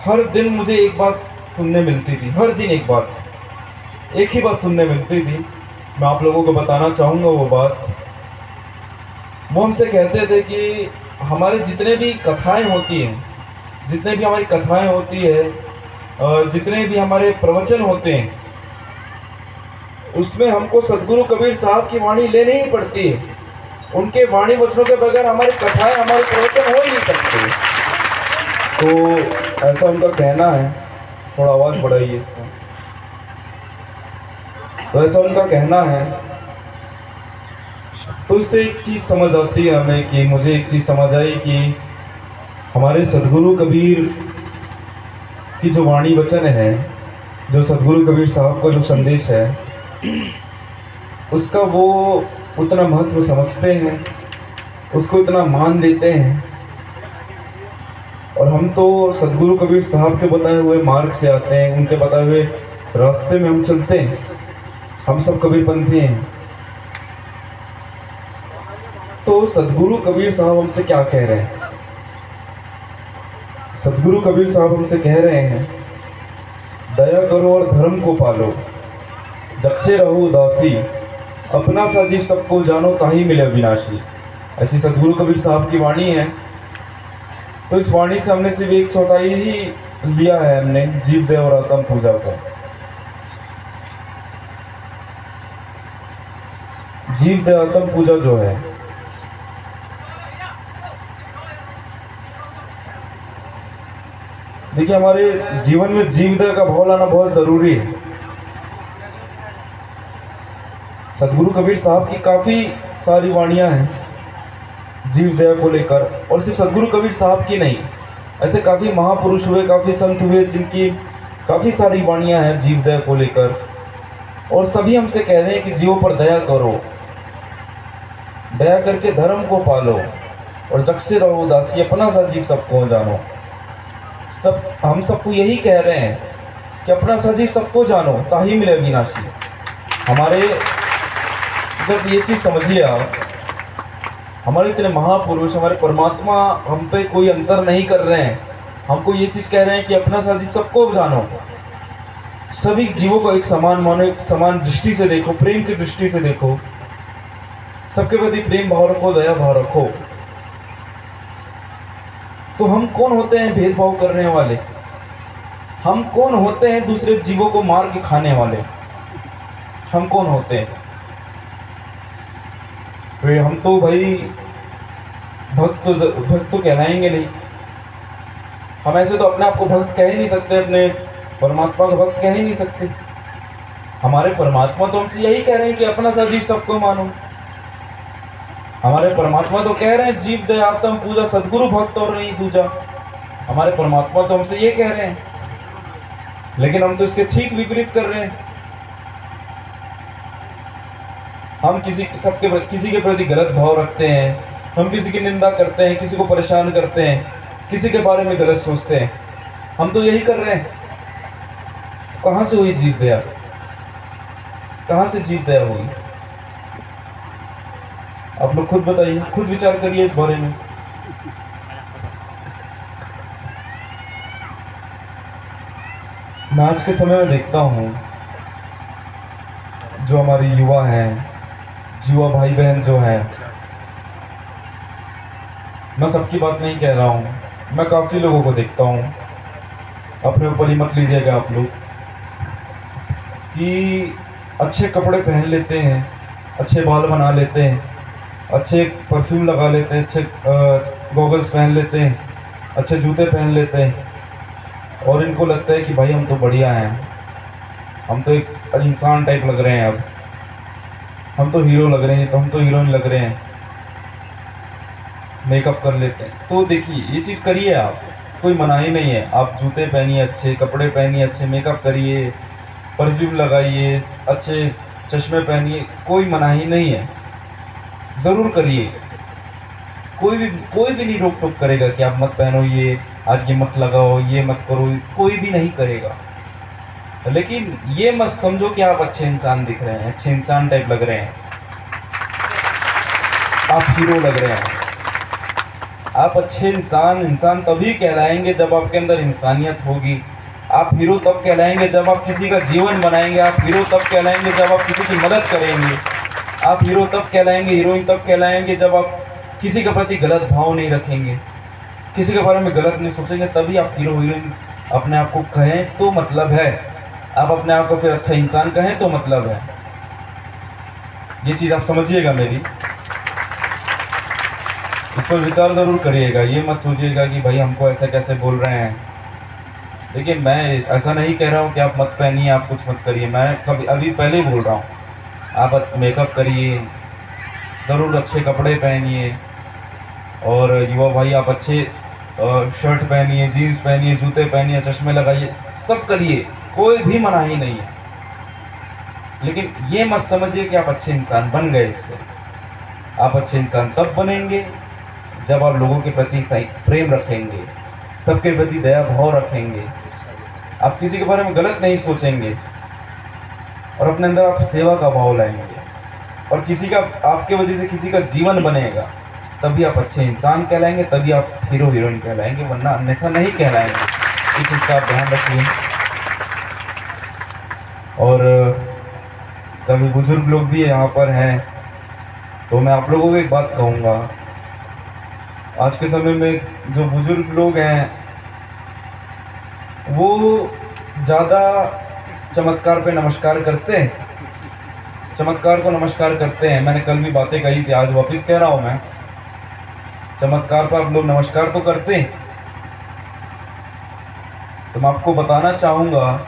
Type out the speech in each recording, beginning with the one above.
हर दिन मुझे एक बात सुनने मिलती थी, हर दिन एक बात, एक ही बात सुनने मिलती थी। मैं आप लोगों को बताना चाहूँगा वो बात। वो हमसे कहते थे कि हमारे जितने भी कथाएं होती हैं, जितने भी हमारी कथाएं होती है, जितने भी हमारे प्रवचन होते हैं, उसमें हमको सदगुरु कबीर साहब की वाणी लेनी ही पड़ती है। उनके वाणी वचनों के बगैर हमारी कथाएं, हमारे प्रवचन हो ही नहीं सकते। तो ऐसा उनका कहना है। थोड़ा आवाज़ बढ़ाइए इसका। तो ऐसा उनका कहना है। तो इससे एक चीज़ समझ आती है हमें, कि मुझे एक चीज़ समझ आई कि हमारे सदगुरु कबीर की जो वाणी वचन है, जो सदगुरु कबीर साहब का जो संदेश है, उसका वो उतना महत्व समझते हैं, उसको इतना मान देते हैं। और हम तो सदगुरु कबीर साहब के बताए हुए मार्ग से आते हैं, उनके बताए हुए रास्ते में हम चलते हैं। हम सब कबीरपंथी हैं। तो सदगुरु कबीर साहब हमसे क्या कह रहे हैं? सदगुरु कबीर साहब हमसे कह रहे हैं, दया करो और धर्म को पालो, जग से रहो उदासी, अपना सा जीव सबको जानो, ताही मिले अविनाशी। ऐसी सदगुरु कबीर साहब की वाणी है। तो इस वाणी से हमने सिर्फ एक चौथाई ही लिया है, हमने जीव देव और आत्म पूजा को। जीव देव आत्म पूजा जो है, देखिए हमारे जीवन में जीव देव का भाव लाना बहुत जरूरी है। सदगुरु कबीर साहब की काफी सारी वाणियां हैं जीव दया को लेकर, और सिर्फ सदगुरु कबीर साहब की नहीं, ऐसे काफ़ी महापुरुष हुए, काफ़ी संत हुए, जिनकी काफ़ी सारी वाणियाँ हैं जीव दया को लेकर। और सभी हमसे कह रहे हैं कि जीवों पर दया करो, दया करके धर्म को पालो, और जग से रहो उदासी, अपना सा जीव सबको जानो। सब हम सबको यही कह रहे हैं कि अपना सा जीव सबको जानो, ताही मिले अविनाशी। हमारे जब ये चीज़ समझिए आप, हमारे इतने महापुरुष, हमारे परमात्मा हम पे कोई अंतर नहीं कर रहे हैं। हमको ये चीज़ कह रहे हैं कि अपना सा जीव सबको जानो, सभी जीवों को एक समान मानो, एक समान दृष्टि से देखो, प्रेम की दृष्टि से देखो, सबके प्रति प्रेम भाव रखो, दया भाव रखो। तो हम कौन होते हैं भेदभाव करने वाले? हम कौन होते हैं दूसरे जीवों को मार के खाने वाले? हम कौन होते हैं? हम तो भाई भक्त तो कहलाएंगे नहीं। हम ऐसे तो अपने आप को भक्त कह ही नहीं सकते, अपने परमात्मा को भक्त कह ही नहीं सकते। हमारे परमात्मा तो हमसे यही कह रहे हैं कि अपना सा जीव सबको मानो। हमारे परमात्मा तो कह रहे हैं जीव दया आत्म पूजा, सदगुरु भक्त और नहीं दूजा। हमारे परमात्मा तो हमसे ये कह रहे हैं, लेकिन हम तो इसके ठीक विपरीत कर रहे हैं। हम किसी के प्रति गलत भाव रखते हैं, हम किसी की निंदा करते हैं, किसी को परेशान करते हैं, किसी के बारे में गलत सोचते हैं। हम तो यही कर रहे हैं। कहाँ से हुई जीव दया? कहाँ से जीव दया हुई? आप लोग खुद बताइए, खुद विचार करिए इस बारे में। मैं आज के समय में देखता हूँ, जो हमारे युवा हैं, युवा भाई बहन जो हैं, मैं सबकी बात नहीं कह रहा हूँ, मैं काफ़ी लोगों को देखता हूँ, अपने ऊपर ही मत लीजिएगा आप लोग, कि अच्छे कपड़े पहन लेते हैं, अच्छे बाल बना लेते हैं, अच्छे परफ्यूम लगा लेते हैं, अच्छे गॉगल्स पहन लेते हैं, अच्छे जूते पहन लेते हैं, और इनको लगता है कि भाई हम तो बढ़िया हैं, हम तो एक इंसान टाइप लग रहे हैं, अब हम तो हीरो लग रहे हैं, तो हम तो हीरोइन लग रहे हैं, मेकअप कर लेते हैं। तो देखिए ये चीज़ करिए आप, कोई मनाही नहीं है। आप जूते पहनिए, अच्छे कपड़े पहनिए, अच्छे मेकअप करिए, परफ्यूम लगाइए, अच्छे चश्मे पहनिए, कोई मनाही नहीं है, ज़रूर करिए। कोई भी नहीं रोक टोक करेगा कि आप मत पहनो ये, आज ये मत लगाओ, ये मत करो, कोई भी नहीं करेगा। लेकिन ये मत समझो कि आप अच्छे इंसान दिख रहे हैं, अच्छे इंसान टाइप लग रहे हैं, आप हीरो लग रहे हैं। आप अच्छे इंसान तभी कहलाएंगे जब आपके अंदर इंसानियत होगी। आप हीरो तब कहलाएंगे जब आप किसी का जीवन बनाएंगे। आप हीरो तब कहलाएंगे जब आप किसी की मदद करेंगे। आप हीरो तब कहलाएंगे, हीरोइन तब कहलाएंगे जब आप किसी के प्रति गलत भाव नहीं रखेंगे, किसी के बारे में गलत नहीं सोचेंगे। तभी आप हीरो हीरोइन अपने आप को कहें तो मतलब है। आप अपने आप को फिर अच्छा इंसान कहें तो मतलब है। ये चीज़ आप समझिएगा मेरी, इस पर विचार ज़रूर करिएगा। ये मत सोचिएगा कि भाई हमको ऐसा कैसे बोल रहे हैं। देखिए, मैं ऐसा नहीं कह रहा हूँ कि आप मत पहनिए, आप कुछ मत करिए। मैं कभी अभी पहले ही बोल रहा हूँ, आप मेकअप करिए, ज़रूर अच्छे कपड़े पहनिए। और युवा भाई, आप अच्छे शर्ट पहनिए, जीन्स पहनिए, जूते पहनिए, चश्मे लगाइए, सब करिए, कोई भी मनाही नहीं है। लेकिन ये मत समझिए कि आप अच्छे इंसान बन गए इससे। आप अच्छे इंसान तब बनेंगे जब आप लोगों के प्रति सही प्रेम रखेंगे, सबके प्रति दया भाव रखेंगे, आप किसी के बारे में गलत नहीं सोचेंगे और अपने अंदर आप सेवा का भाव लाएंगे और किसी का आपके वजह से किसी का जीवन बनेगा, तभी आप अच्छे इंसान कहलाएंगे, तभी आप हीरो हीरोइन कहलाएंगे, वरना अन्यथा नहीं कहलाएंगे। इस चीज़ का आप ध्यान रखिए। और कभी बुजुर्ग लोग भी यहाँ पर हैं, तो मैं आप लोगों को एक बात कहूँगा। आज के समय में जो बुजुर्ग लोग हैं वो ज़्यादा चमत्कार पे नमस्कार करते हैं, चमत्कार को नमस्कार करते हैं। मैंने कल भी बातें कही थी, आज वापस कह रहा हूँ मैं। चमत्कार पर आप लोग नमस्कार तो करते हैं, तो मैं आपको बताना चाहूँगा,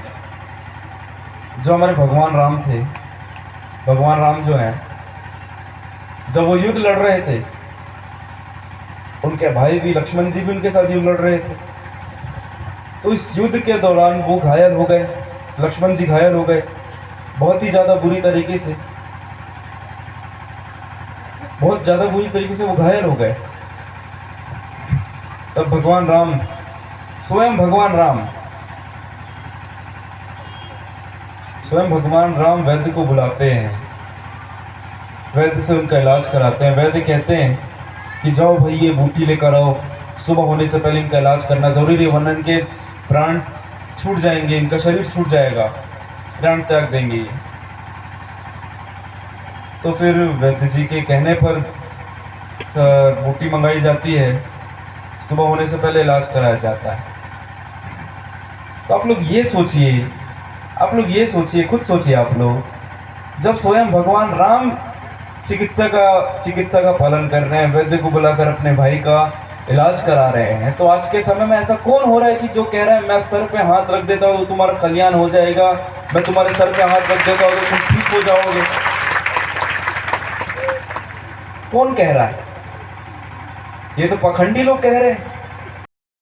जो हमारे भगवान राम थे, भगवान राम जो हैं, जब वो युद्ध लड़ रहे थे, उनके भाई भी लक्ष्मण जी भी उनके साथ युद्ध लड़ रहे थे। तो इस युद्ध के दौरान वो घायल हो गए, लक्ष्मण जी घायल हो गए, बहुत ही ज़्यादा बुरी तरीके से, बहुत ज़्यादा बुरी तरीके से वो घायल हो गए। तब भगवान राम, स्वयं भगवान राम वैद्य को बुलाते हैं, वैद्य से उनका इलाज कराते हैं। वैद्य कहते हैं कि जाओ भाई, ये बूटी लेकर आओ, सुबह होने से पहले इनका इलाज करना ज़रूरी है, वरना इनके प्राण छूट जाएंगे, इनका शरीर छूट जाएगा, प्राण त्याग देंगे ये। तो फिर वैद्य जी के कहने पर बूटी मंगाई जाती है, सुबह होने से पहले इलाज कराया जाता है। तो आप लोग ये सोचिए, खुद सोचिए आप लोग, जब स्वयं भगवान राम चिकित्सा का पालन कर रहे हैं, वैद्य को बुलाकर अपने भाई का इलाज करा रहे हैं, तो आज के समय में ऐसा कौन हो रहा है कि जो कह रहा है मैं सर पे हाथ रख देता हूँ तो तुम्हारा कल्याण हो जाएगा, मैं तुम्हारे सर पे हाथ रख देता हूँ तो तुम ठीक हो जाओगे? कौन कह रहा है? ये तो पाखंडी लोग कह रहे हैं।